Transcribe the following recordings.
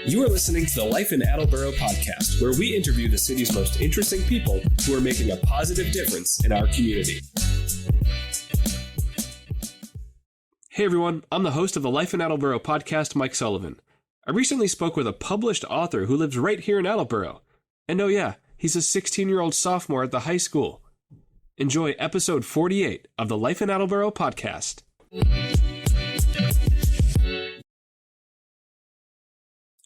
You are listening to the Life in Attleboro podcast, where we interview the city's most interesting people who are making a positive difference in our community. Hey everyone, I'm the host of the Life in Attleboro podcast, Mike Sullivan. I recently spoke with a published author who lives right here in Attleboro. And oh yeah, he's a 16-year-old sophomore at the high school. Enjoy episode 48 of the Life in Attleboro podcast.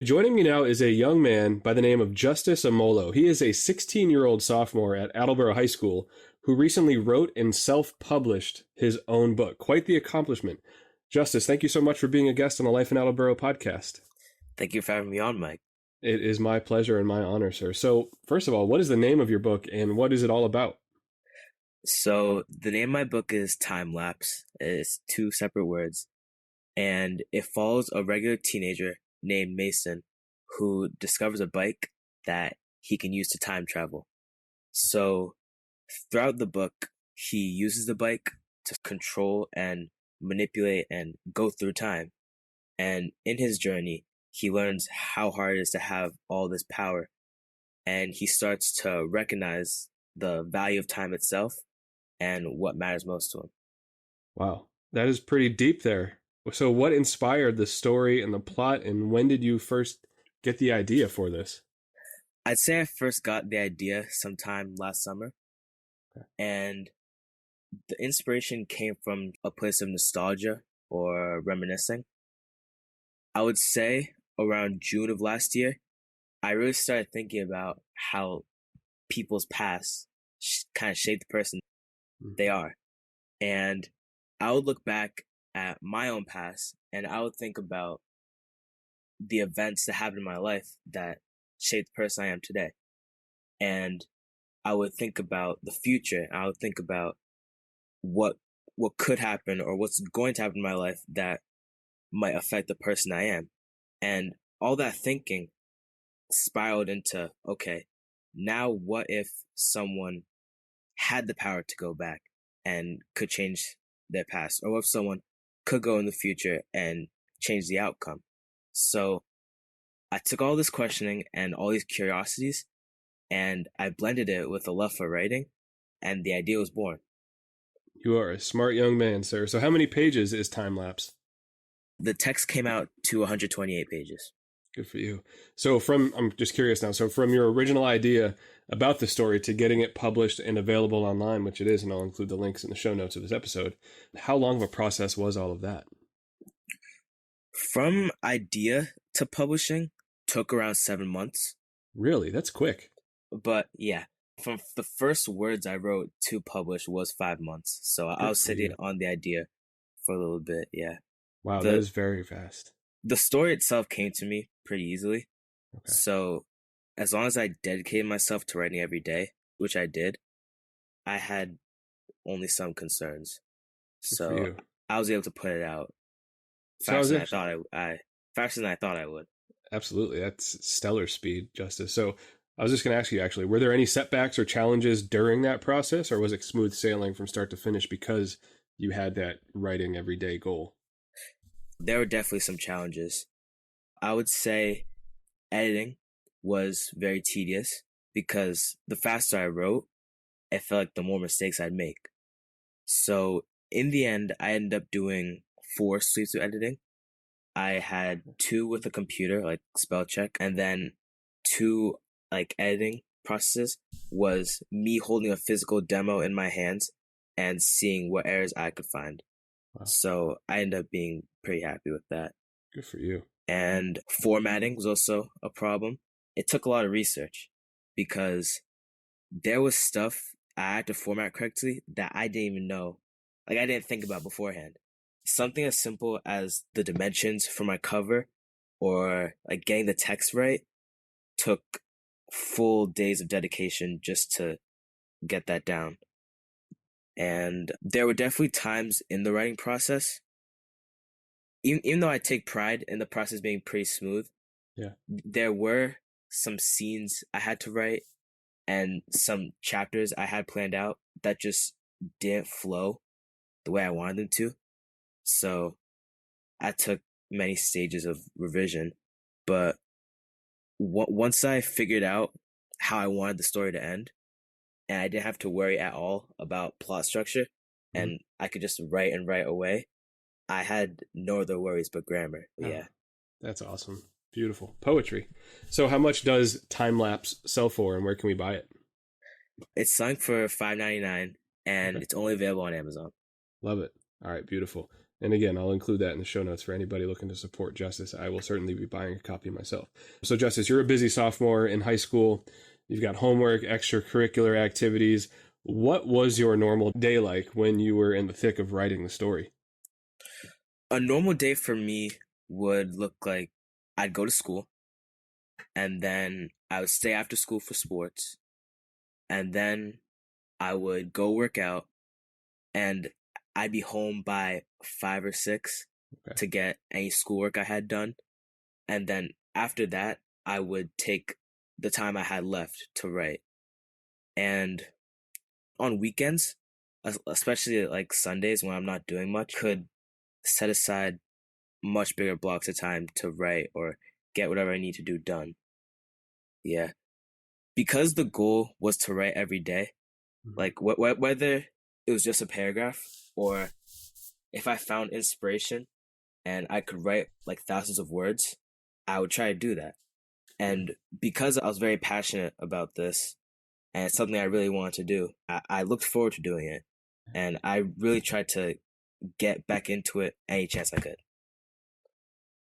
Joining me now is a young man by the name of Justus Omolo. He is a 16-year-old sophomore at Attleboro High School who recently wrote and self-published his own book. Quite the accomplishment. Justus, thank you so much for being a guest on the Life in Attleboro podcast. Thank you for having me on, Mike. It is my pleasure and my honor, sir. So, first of all, what is the name of your book and what is it all about? So, the name of my book is Time Lapse. It's two separate words. And it follows a regular teenager named Mason who discovers a bike that he can use to time travel. So, throughout the book, he uses the bike to control and manipulate and go through time. And in his journey, he learns how hard it is to have all this power. And he starts to recognize the value of time itself and what matters most to him. Wow, that is pretty deep there. So what inspired the story and the plot, and when did you first get the idea for this? I'd say I first got the idea sometime last summer. Okay. And the inspiration came from a place of nostalgia or reminiscing. I would say around June of last year, I really started thinking about how people's past kind of shaped the person they are. And I would look back at my own past and I would think about the events that happened in my life that shaped the person I am today. And I would think about the future. I would think about what could happen or what's going to happen in my life that might affect the person I am. And all that thinking spiraled into, okay, now what if someone had the power to go back and could change their past? Or what if someone could go in the future and change the outcome? So I took all this questioning and all these curiosities and I blended it with a love for writing, and the idea was born. You are a smart young man, sir. So how many pages is Time Lapse? The text came out to 128 pages. Good for you. So I'm just curious now, so from your original idea about the story to getting it published and available online, which it is, and I'll include the links in the show notes of this episode, how long of a process was all of that? From idea to publishing took around 7 months. Really? That's quick. But yeah, from the first words I wrote to publish was 5 months. So I was sitting on the idea for a little bit, yeah. Wow, that is very fast. The story itself came to me pretty easily. Okay. So as long as I dedicated myself to writing every day, which I did, I had only some concerns. So I was able to put it out faster than I thought I would. Absolutely. That's stellar speed, Justus. So I was just going to ask you, actually, were there any setbacks or challenges during that process, or was it smooth sailing from start to finish because you had that writing everyday goal? There were definitely some challenges. I would say editing was very tedious because the faster I wrote, it felt like the more mistakes I'd make. So in the end, I ended up doing 4 sweeps of editing. I had 2 with a computer, like spell check, and then 2 like editing processes was me holding a physical demo in my hands and seeing what errors I could find. Wow. So I ended up being pretty happy with that. Good for you. And formatting was also a problem. It took a lot of research because there was stuff I had to format correctly that I didn't even know. Like I didn't think about beforehand. Something as simple as the dimensions for my cover or like getting the text right took full days of dedication just to get that down. And there were definitely times in the writing process, even though I take pride in the process being pretty smooth, there were some scenes I had to write and some chapters I had planned out that just didn't flow the way I wanted them to. So I took many stages of revision, but once I figured out how I wanted the story to end, and I didn't have to worry at all about plot structure, Mhm. and I could just write and write away, I had no other worries but grammar. But Oh, yeah, that's awesome. Beautiful. Poetry. So how much does Time Lapse sell for, and where can we buy it? it's selling for $5.99, and Okay. it's only available on Amazon. Love it. All right, beautiful. And again, I'll include that in the show notes for anybody looking to support Justice. I will certainly be buying a copy myself. So, Justice, you're a busy sophomore in high school. You've got homework, extracurricular activities. What was your normal day like when you were in the thick of writing the story? A normal day for me would look like I'd go to school, and then I would stay after school for sports, and then I would go work out, and I'd be home by 5 or 6 Okay. to get any schoolwork I had done. And then after that, I would take the time I had left to write. And on weekends, especially like Sundays when I'm not doing much, could set aside much bigger blocks of time to write or get whatever I need to do done. Yeah. Because the goal was to write every day, like whether it was just a paragraph or if I found inspiration and I could write like thousands of words, I would try to do that. And because I was very passionate about this and it's something I really wanted to do, I looked forward to doing it. And I really tried to get back into it any chance I could.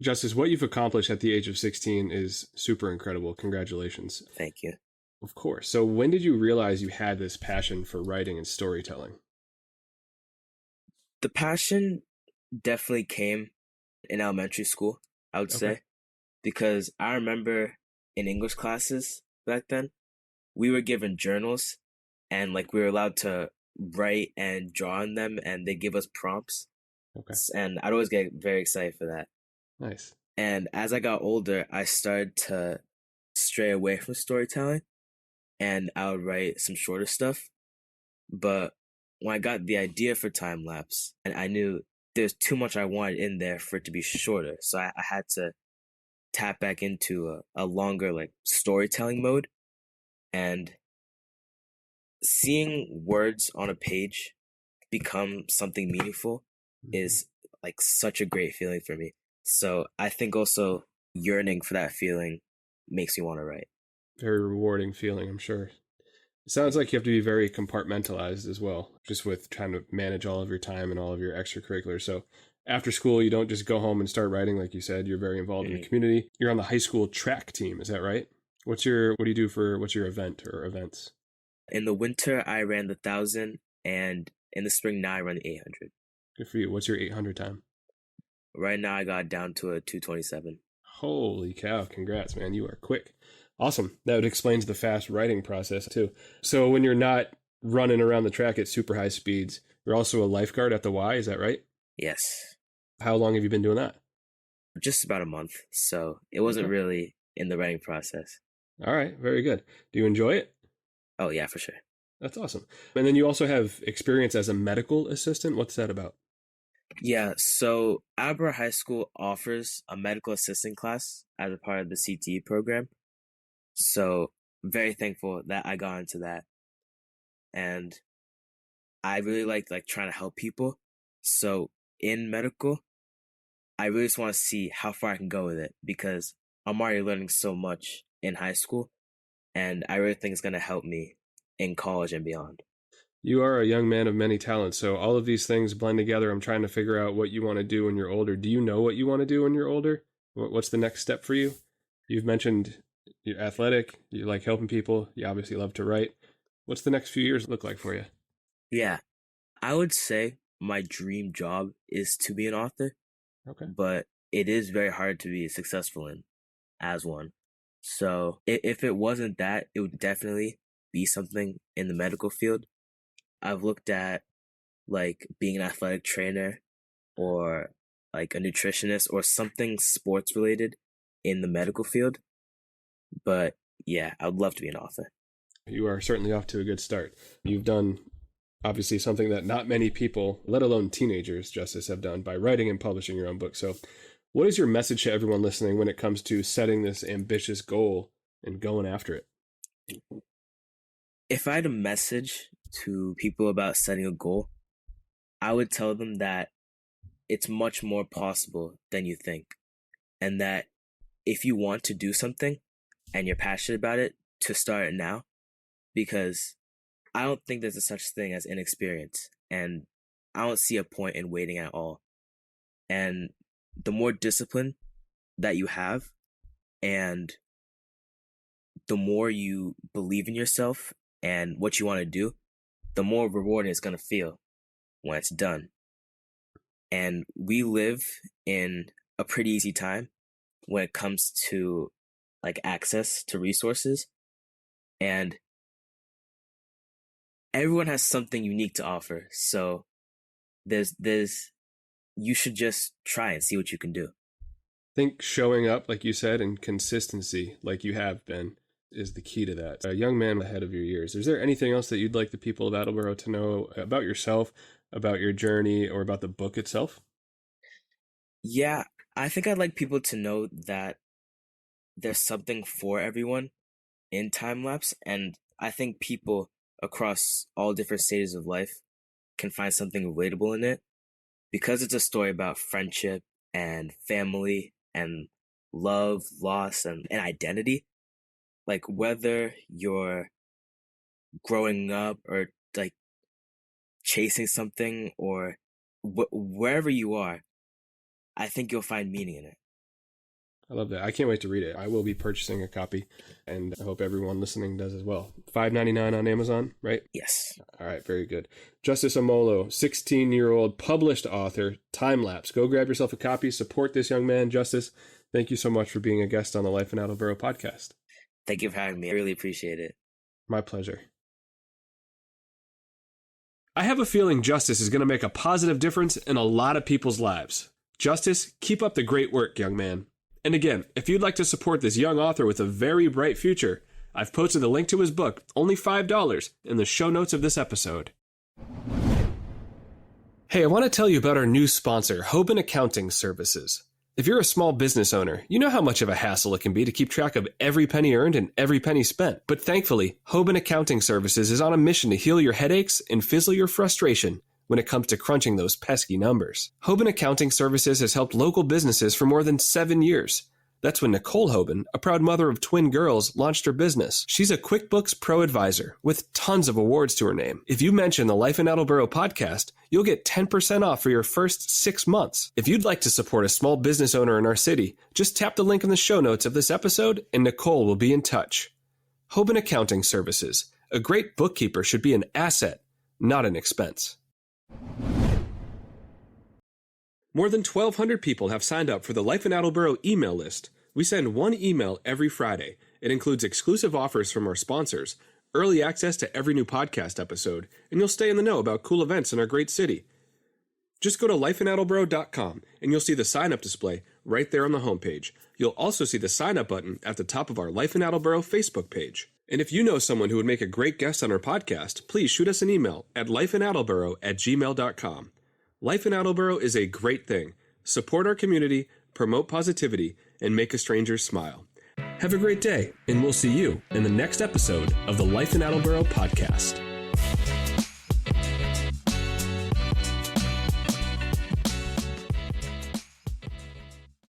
Justice, what you've accomplished at the age of 16 is super incredible. Congratulations. Thank you. Of course. So, when did you realize you had this passion for writing and storytelling? The passion definitely came in elementary school, I would Okay. say, because I remember in English classes back then, we were given journals and like we were allowed to write and draw on them and they give us prompts. Okay. And I'd always get very excited for that. Nice. And as I got older, I started to stray away from storytelling and I would write some shorter stuff. But when I got the idea for Time Lapse, and I knew there's too much I wanted in there for it to be shorter. So I had to tap back into a longer like storytelling mode. And seeing words on a page become something meaningful is like such a great feeling for me. So I think also yearning for that feeling makes me want to write. Very rewarding feeling, I'm sure. It sounds like you have to be very compartmentalized as well, just with trying to manage all of your time and all of your extracurriculars. So after school, you don't just go home and start writing, like you said. You're very involved in the community. You're on the high school track team, is that right? What do you do for, what's your event or events? In the winter, I ran the 1,000, and in the spring now I run the 800. Good for you. What's your 800 time? Right now I got down to a 2:27. Holy cow. Congrats, man. You are quick. Awesome. That explains the fast writing process too. So when you're not running around the track at super high speeds, you're also a lifeguard at the Y, is that right? Yes. How long have you been doing that? Just about a month. So it wasn't Okay. really in the writing process. All right. Very good. Do you enjoy it? Oh yeah, for sure. That's awesome. And then you also have experience as a medical assistant. What's that about? Yeah, so Attleboro High School offers a medical assistant class as a part of the CTE program. So very thankful that I got into that. And I really like trying to help people. So in medical, I really just want to see how far I can go with it because I'm already learning so much in high school and I really think it's going to help me in college and beyond. You are a young man of many talents. So all of these things blend together. I'm trying to figure out what you want to do when you're older. Do you know what you want to do when you're older? What's the next step for you? You've mentioned you're athletic. You like helping people. You obviously love to write. What's the next few years look like for you? Yeah, I would say my dream job is to be an author, Okay. but it is very hard to be successful in as one. So if it wasn't that, it would definitely be something in the medical field. I've looked at like being an athletic trainer or like a nutritionist or something sports related in the medical field. But yeah, I would love to be an author. You are certainly off to a good start. You've done obviously something that not many people, let alone teenagers, Justice, have done by writing and publishing your own book. So What is your message to everyone listening when it comes to setting this ambitious goal and going after it? If I had a message to people about setting a goal, I would tell them that it's much more possible than you think. And that if you want to do something and you're passionate about it, to start it now. Because I don't think there's a such thing as inexperience. And I don't see a point in waiting at all. And the more discipline that you have and the more you believe in yourself and what you want to do, the more rewarding it's going to feel when it's done. And we live in a pretty easy time when it comes to like access to resources, and everyone has something unique to offer. So there's you should just try and see what you can do. I think showing up, like you said, and consistency, like you have been, is the key to that. A young man ahead of your years. Is there anything else that you'd like the people of Attleboro to know about yourself, about your journey, or about the book itself? Yeah, I think I'd like people to know that there's something for everyone in Time Lapse, and I think people across all different stages of life can find something relatable in it, because it's a story about friendship and family and love, loss, and identity. Like whether you're growing up or like chasing something or wherever you are, I think you'll find meaning in it. I love that. I can't wait to read it. I will be purchasing a copy, and I hope everyone listening does as well. $5.99 on Amazon, right? Yes. All right, very good. Justus Omolo, 16-year-old published author, Time Lapse. Go grab yourself a copy. Support this young man, Justus. Thank you so much for being a guest on the Life in Attleboro podcast. Thank you for having me. I really appreciate it. My pleasure. I have a feeling Justus is going to make a positive difference in a lot of people's lives. Justus, keep up the great work, young man. And again, if you'd like to support this young author with a very bright future, I've posted the link to his book, only $5, in the show notes of this episode. Hey, I want to tell you about our new sponsor, Hoban Accounting Services. If you're a small business owner, you know how much of a hassle it can be to keep track of every penny earned and every penny spent. But thankfully, Hoban Accounting Services is on a mission to heal your headaches and fizzle your frustration when it comes to crunching those pesky numbers. Hoban Accounting Services has helped local businesses for more than 7 years. That's when Nicole Hoban, a proud mother of twin girls, launched her business. She's a QuickBooks Pro advisor with tons of awards to her name. If you mention the Life in Attleboro podcast, you'll get 10% off for your first 6 months. If you'd like to support a small business owner in our city, just tap the link in the show notes of this episode and Nicole will be in touch. Hoban Accounting Services. A great bookkeeper should be an asset, not an expense. More than 1,200 people have signed up for the Life in Attleboro email list. We send one email every Friday. It includes exclusive offers from our sponsors, early access to every new podcast episode, and you'll stay in the know about cool events in our great city. Just go to lifeinattleboro.com and you'll see the sign-up display right there on the homepage. You'll also see the sign-up button at the top of our Life in Attleboro Facebook page. And if you know someone who would make a great guest on our podcast, please shoot us an email at lifeinattleboro@gmail.com. Life in Attleboro is a great thing. Support our community, promote positivity, and make a stranger smile. Have a great day, and we'll see you in the next episode of the Life in Attleboro podcast.